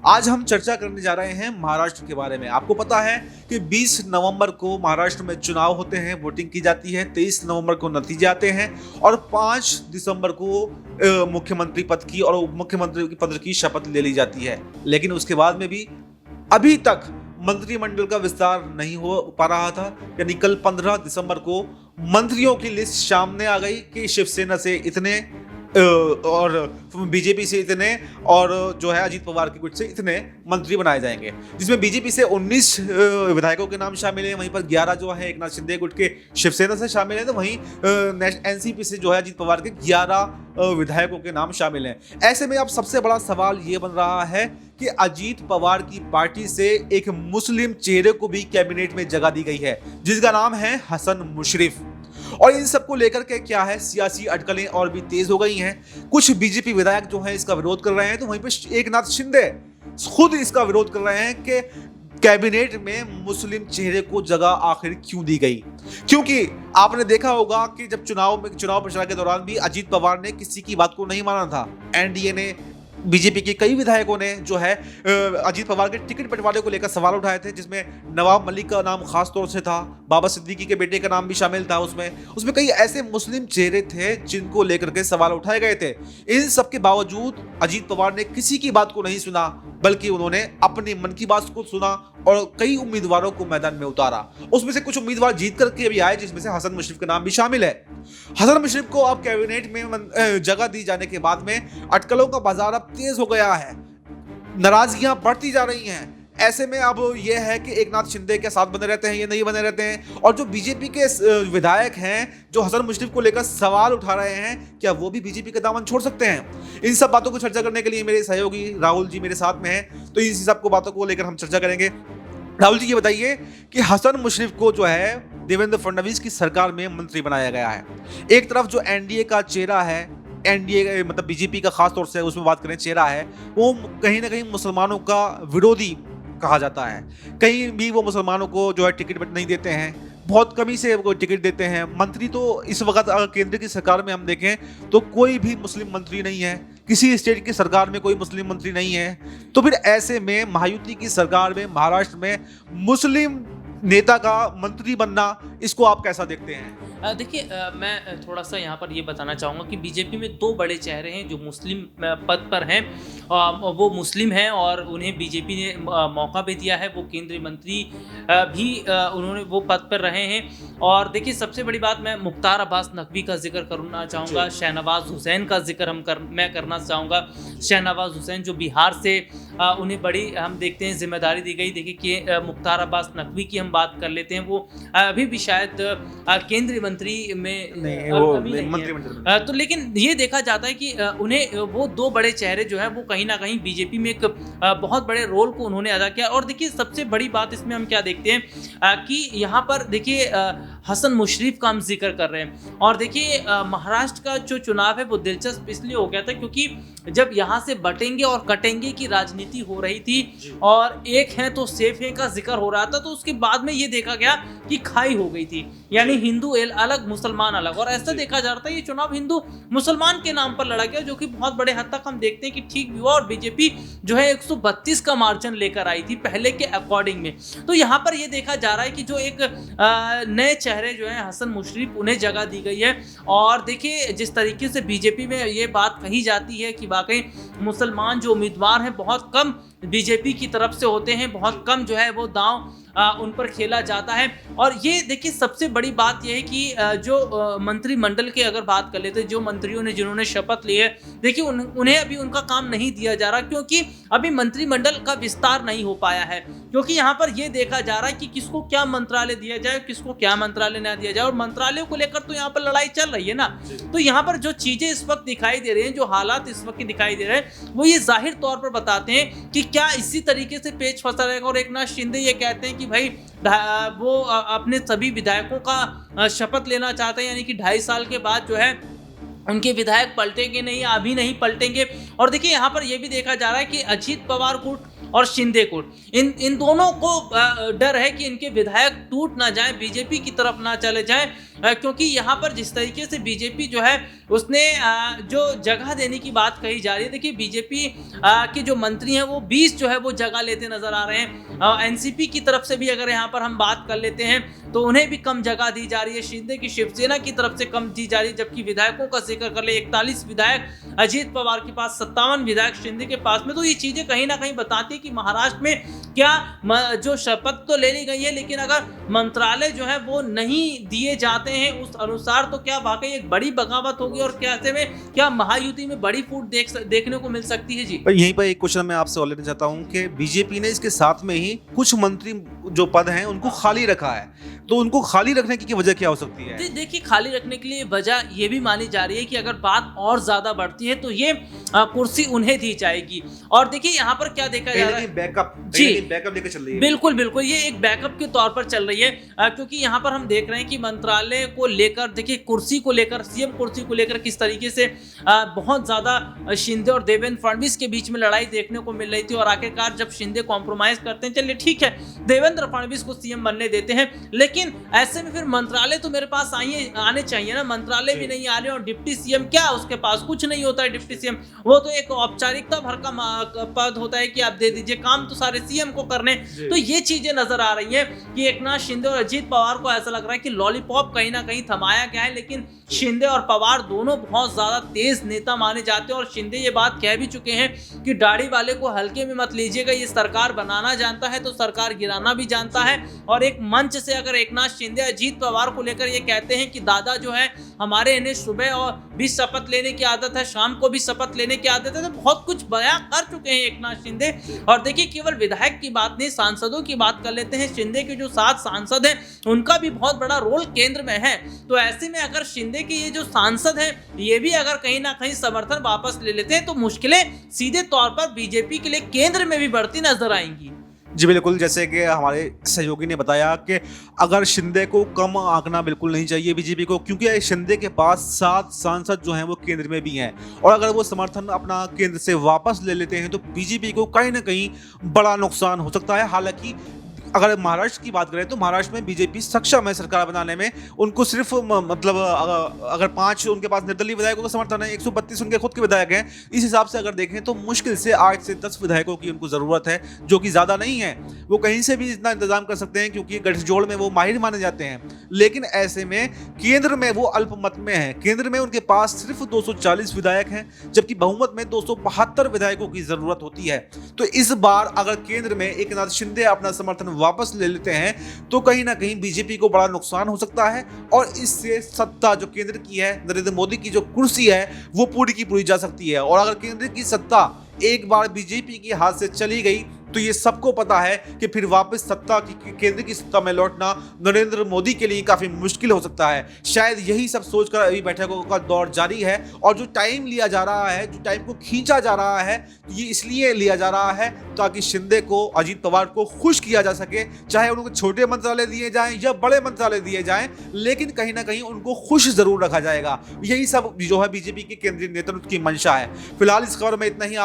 आज हम चर्चा करने जा रहे हैं महाराष्ट्र के बारे में। आपको पता है कि 20 नवंबर को महाराष्ट्र में चुनाव होते हैं, वोटिंग की जाती है, 23 नवंबर को नतीजे आते हैं और 5 दिसंबर को मुख्यमंत्री पद की और मुख्यमंत्री पद की शपथ ले ली जाती है। लेकिन उसके बाद में भी अभी तक मंत्रिमंडल का विस्तार नहीं हो पा रहा था। यानी कल 15 दिसंबर को मंत्रियों की लिस्ट सामने आ गई कि शिवसेना से इतने और बीजेपी से इतने और जो है अजीत पवार के गुट से इतने मंत्री बनाए जाएंगे, जिसमें बीजेपी से 19 विधायकों के नाम शामिल हैं। वहीं पर 11 जो है एकनाथ शिंदे गुट के शिवसेना से शामिल हैं, तो वहीं एनसीपी से जो है अजीत पवार के 11 विधायकों के नाम शामिल हैं। ऐसे में अब सबसे बड़ा सवाल ये बन रहा है कि अजीत पवार की पार्टी से एक मुस्लिम चेहरे को भी कैबिनेट में जगह दी गई है, जिसका नाम है हसन मुशर्रफ। और इन सबको लेकर के क्या है, सियासी अटकलें और भी तेज हो गई हैं। कुछ बीजेपी विधायक जो हैं इसका विरोध कर रहे हैं, तो वहीं पे एकनाथ शिंदे खुद इसका विरोध कर रहे हैं कि कैबिनेट में मुस्लिम चेहरे को जगह आखिर क्यों दी गई। क्योंकि आपने देखा होगा कि जब चुनाव प्रचार के दौरान भी अजीत पवार ने किसी की बात को नहीं माना था। एनडीए ने, बीजेपी के कई विधायकों ने जो है अजीत पवार के टिकट बंटवारे को लेकर सवाल उठाए थे, जिसमें नवाब मलिक का नाम खास तौर से था, बाबा सिद्दीकी के बेटे का नाम भी शामिल था। उसमें कई ऐसे मुस्लिम चेहरे थे जिनको लेकर के सवाल उठाए गए थे। इन सब के बावजूद अजीत पवार ने किसी की बात को नहीं सुना, बल्कि उन्होंने अपने मन की बात को सुना और कई उम्मीदवारों को मैदान में उतारा। उसमें से कुछ उम्मीदवार जीत करके भी आए, जिसमें से हसन मुशर्रफ का नाम भी शामिल है। हसन मुशर्रफ को अब कैबिनेट में जगह दी जाने के बाद में अटकलों का बाजार अब तेज हो गया है, नाराजगियां बढ़ती जा रही हैं। ऐसे में अब यह है कि एकनाथ शिंदे के साथ बने रहते हैं या नहीं बने रहते हैं, और जो बीजेपी के विधायक हैं जो हसन मुशर्रफ को लेकर सवाल उठा रहे हैं, क्या वो भी बीजेपी का दामन छोड़ सकते हैं। इन सब बातों को चर्चा करने के लिए मेरे सहयोगी राहुल जी मेरे साथ में हैं, तो इन सब बातों को लेकर हम चर्चा करेंगे। राहुल जी, ये बताइए कि हसन मुशर्रफ को जो है देवेंद्र फडणवीस की सरकार में मंत्री बनाया गया है। एक तरफ जो एनडीए का चेहरा है, एनडीए मतलब बीजेपी का खास तौर से उसमें बात करें चेहरा है, वो कहीं ना कहीं मुसलमानों का विरोधी कहा जाता है। कहीं भी वो मुसलमानों को जो है टिकट नहीं देते हैं, बहुत कमी से वो टिकट देते हैं। मंत्री तो इस वक्त केंद्र की सरकार में हम देखें तो कोई भी मुस्लिम मंत्री नहीं है, किसी स्टेट की सरकार में कोई मुस्लिम मंत्री नहीं है। तो फिर ऐसे में महायुति की सरकार में महाराष्ट्र में मुस्लिम नेता का मंत्री बनना, इसको आप कैसा देखते हैं? देखिए, मैं थोड़ा सा यहाँ पर ये बताना चाहूँगा कि बीजेपी में 2 बड़े चेहरे हैं जो मुस्लिम पद पर हैं। वो मुस्लिम हैं और उन्हें बीजेपी ने मौका भी दिया है, वो केंद्रीय मंत्री भी उन्होंने वो पद पर रहे हैं। और देखिए, सबसे बड़ी बात, मैं मुख्तार अब्बास नकवी का जिक्र करना चाहूँगा, शहनवाज हुसैन का जिक्र मैं करना चाहूँगा। शहनवाज हुसैन जो बिहार से, उन्हें बड़ी हम देखते हैं जिम्मेदारी दी गई। देखिए कि मुख्तार अब्बास नकवी की हम बात कर लेते हैं, वो अभी भी शायद केंद्रीय मंत्री में नहीं, वो मंत्रिमंडल। तो लेकिन ये देखा जाता है कि उन्हें वो 2 बड़े चेहरे जो है वो कहीं ना कहीं बीजेपी में एक बहुत बड़े रोल को उन्होंने अदा किया। और देखिए, सबसे बड़ी बात इसमें हम क्या देखते हैं कि यहाँ पर देखिए हसन मुशर्रफ का हम जिक्र कर रहे हैं। और देखिए, महाराष्ट्र का जो चुनाव है वो दिलचस्प इसलिए हो गया था क्योंकि जब यहाँ से बटेंगे और कटेंगे की राजनीति हो रही थी और एक है तो सेफ है का जिक्र हो रहा था, तो उसके बाद में ये देखा गया कि खाई हो गई थी, यानी हिंदू अलग मुसलमान अलग। और ऐसा देखा जा रहा था ये चुनाव हिंदू मुसलमान के नाम पर लड़ा गया, जो कि बहुत बड़े हद तक हम देखते हैं कि ठीक भी हुआ। और बीजेपी जो है 132 का मार्जिन लेकर आई थी पहले के अकॉर्डिंग में। तो यहाँ पर ये देखा जा रहा है कि जो एक नए चेहरे जो है हसन मुशर्रफ, उन्हें जगह दी गई है। और देखिए, जिस तरीके से बीजेपी में ये बात कही जाती है कि वाकई मुसलमान जो उम्मीदवार हैं बहुत कम बीजेपी की तरफ से होते हैं, बहुत कम जो है वो दांव उन पर खेला जाता है। और ये देखिए, सबसे बड़ी बात यह है कि जो मंत्रिमंडल की अगर बात कर लेते हैं, जो मंत्रियों ने जिन्होंने शपथ ली है, देखिए उन्हें अभी उनका काम नहीं दिया जा रहा, क्योंकि अभी मंत्रिमंडल का विस्तार नहीं हो पाया है। क्योंकि यहाँ पर यह देखा जा रहा है कि किसको क्या मंत्रालय दिया जाए, किसको क्या मंत्रालय ना दिया जाए। और मंत्रालयों को लेकर तो यहाँ पर लड़ाई चल रही है ना। तो यहाँ पर जो चीजें इस वक्त दिखाई दे रही हैं, जो हालात इस वक्त दिखाई दे रहे हैं, वो ये जाहिर तौर पर बताते हैं कि क्या इसी तरीके से पेच फंसा रहेगा। और एकनाथ शिंदे ये कहते हैं कि भाई वो अपने सभी विधायकों का शपथ लेना चाहते हैं, यानी कि 2.5 साल के बाद जो है उनके विधायक पलटेंगे नहीं, अभी नहीं पलटेंगे। और देखिए, यहाँ पर यह भी देखा जा रहा है कि अजीत पवार गुट और शिंदे गुट, इन दोनों को डर है कि इनके विधायक टूट ना जाए, बीजेपी की तरफ ना चले जाए। क्योंकि यहाँ पर जिस तरीके से बीजेपी जो है उसने जो जगह देने की बात कही जा रही है, देखिए बीजेपी के जो मंत्री हैं वो 20 जो है वो जगह लेते नजर आ रहे हैं। एनसीपी की तरफ से भी अगर यहाँ पर हम बात कर लेते हैं तो उन्हें भी कम जगह दी जा रही है, शिंदे की शिवसेना की तरफ से कम दी जा रही है, जबकि विधायकों का जिक्र कर ले 41 विधायक अजीत पवार के पास, 57 विधायक शिंदे के पास में। तो ये चीजें कहीं ना कहीं बताती है कि महाराष्ट्र में क्या जो शपथ तो ले ली गई है, लेकिन अगर मंत्रालय जो है वो नहीं दिए जाते हैं उस अनुसार तो क्या वाकई एक बड़ी बगावत होगी और क्या ऐसे में क्या महायुति में बड़ी फूट देखने को मिल सकती है जी। पर यहीं पर एक क्वेश्चन मैं आपसे और लेना चाहता हूं कि बीजेपी ने इसके साथ में ही कुछ मंत्री जो पद हैं उनको खाली रखा है, तो उनको खाली रखने की वजह क्या हो सकती है? देखिए खाली रखने के लिए वजह ये भी मानी जा रही है कि अगर बात और ज्यादा बढ़ती है तो ये कुर्सी उन्हें दी जाएगी। और देखिए यहाँ पर क्या देखा जा रहा है, बैकअप लेकर चल रही है। बिल्कुल बिल्कुल, ये एक बैकअप के तौर पर चल रही है, क्योंकि यहाँ पर हम देख रहे हैं कि मंत्रालय को लेकर, देखिए कुर्सी को लेकर, सीएम कुर्सी को लेकर किस तरीके से बहुत ज्यादा शिंदे और देवेंद्र फडणवीस के बीच में लड़ाई देखने को मिल रही थी। और आखिरकार जब शिंदे कॉम्प्रोमाइज करते हैं, चलिए ठीक है देवेंद्र फडणवीस को सीएम बनने देते हैं, लेकिन ऐसे में फिर मंत्रालय तो मेरे पास आने चाहिए ना, मंत्रालय भी नहीं आ रहे और डिप्टी सीएम क्या उसके पास कुछ नहीं होता है। डिप्टी सीएम वो तो एक औपचारिकता भर का पद होता है कि आप दे दीजिए, काम तो सारे सीएम को करने। तो ये चीजें नजर आ रही है कि एकनाथ शिंदे और अजीत पवार को ऐसा लग रहा है कि लॉलीपॉप कहीं ना कहीं थमाया गया है, लेकिन शिंदे और पवार दोनों बहुत ज्यादा तेज नेता माने जाते हैं। और शिंदे ये बात कह भी चुके हैं कि दाढ़ी वाले को हल्के में मत लीजिएगा, ये सरकार बनाना जानता है तो सरकार गिराना भी जानता है। और एक मंच से अगर एकनाथ शिंदे अजीत पवार को लेकर ये कहते हैं कि दादा जो है हमारे इन्हें सुबह और भी शपथ लेने की आदत है, शाम को भी शपथ लेने की आदत है, तो बहुत कुछ बयां कर चुके हैं एकनाथ शिंदे। और देखिए केवल विधायक की बात नहीं, सांसदों की बात कर लेते हैं। शिंदे के जो 7 सांसद हैं उनका भी बहुत बड़ा रोल केंद्र में है। तो ऐसे में अगर शिंदे के ये जो सांसद हैं ये भी अगर कहीं ना कहीं समर्थन वापस ले लेते हैं तो मुश्किलें सीधे तौर पर बीजेपी के लिए केंद्र में भी बढ़ती नजर आएंगी। जी बिल्कुल, जैसे कि हमारे सहयोगी ने बताया कि अगर शिंदे को कम आंकना बिल्कुल नहीं चाहिए बीजेपी को, क्योंकि शिंदे के पास 7 सांसद जो हैं वो केंद्र में भी हैं, और अगर वो समर्थन अपना केंद्र से वापस ले लेते हैं तो बीजेपी को कहीं ना कहीं बड़ा नुकसान हो सकता है। हालांकि अगर महाराष्ट्र की बात करें तो महाराष्ट्र में बीजेपी सक्षम है सरकार बनाने में। उनको सिर्फ मतलब अगर 5 उनके पास निर्दलीय विधायकों का समर्थन है, 132 उनके खुद के विधायक हैं, इस हिसाब से अगर देखें तो मुश्किल से 8 से 10 विधायकों की उनको ज़रूरत है, जो कि ज़्यादा नहीं है। वो कहीं से भी इतना इंतजाम कर सकते हैं क्योंकि गठजोड़ में वो माहिर माने जाते हैं। लेकिन ऐसे में केंद्र में वो अल्पमत में है, केंद्र में उनके पास सिर्फ 240 विधायक हैं, जबकि बहुमत में 272 विधायकों की ज़रूरत होती है। तो इस बार अगर केंद्र में एकनाथ शिंदे अपना समर्थन वापस ले लेते हैं तो कहीं ना कहीं बीजेपी को बड़ा नुकसान हो सकता है, और इससे सत्ता जो केंद्र की है, नरेंद्र मोदी की जो कुर्सी है वो पूरी की पूरी जा सकती है। और अगर केंद्र की सत्ता एक बार बीजेपी के हाथ से चली गई तो ये सबको पता है कि फिर वापस सत्ता की केंद्र की सत्ता में लौटना नरेंद्र मोदी के लिए काफी मुश्किल हो सकता है। शायद यही सब सोचकर अभी बैठकों का दौर जारी है, और जो टाइम लिया जा रहा है, जो टाइम को खींचा जा रहा है, ये इसलिए लिया जा रहा है ताकि शिंदे को, अजीत पवार को खुश किया जा सके। चाहे उनको छोटे मंत्रालय दिए जाएं या बड़े मंत्रालय दिए जाएं, लेकिन कहीं ना कहीं उनको खुश जरूर रखा जाएगा। यही सब जो है बीजेपी के केंद्रीय नेतृत्व की मंशा है। फिलहाल इस खबर में इतना ही।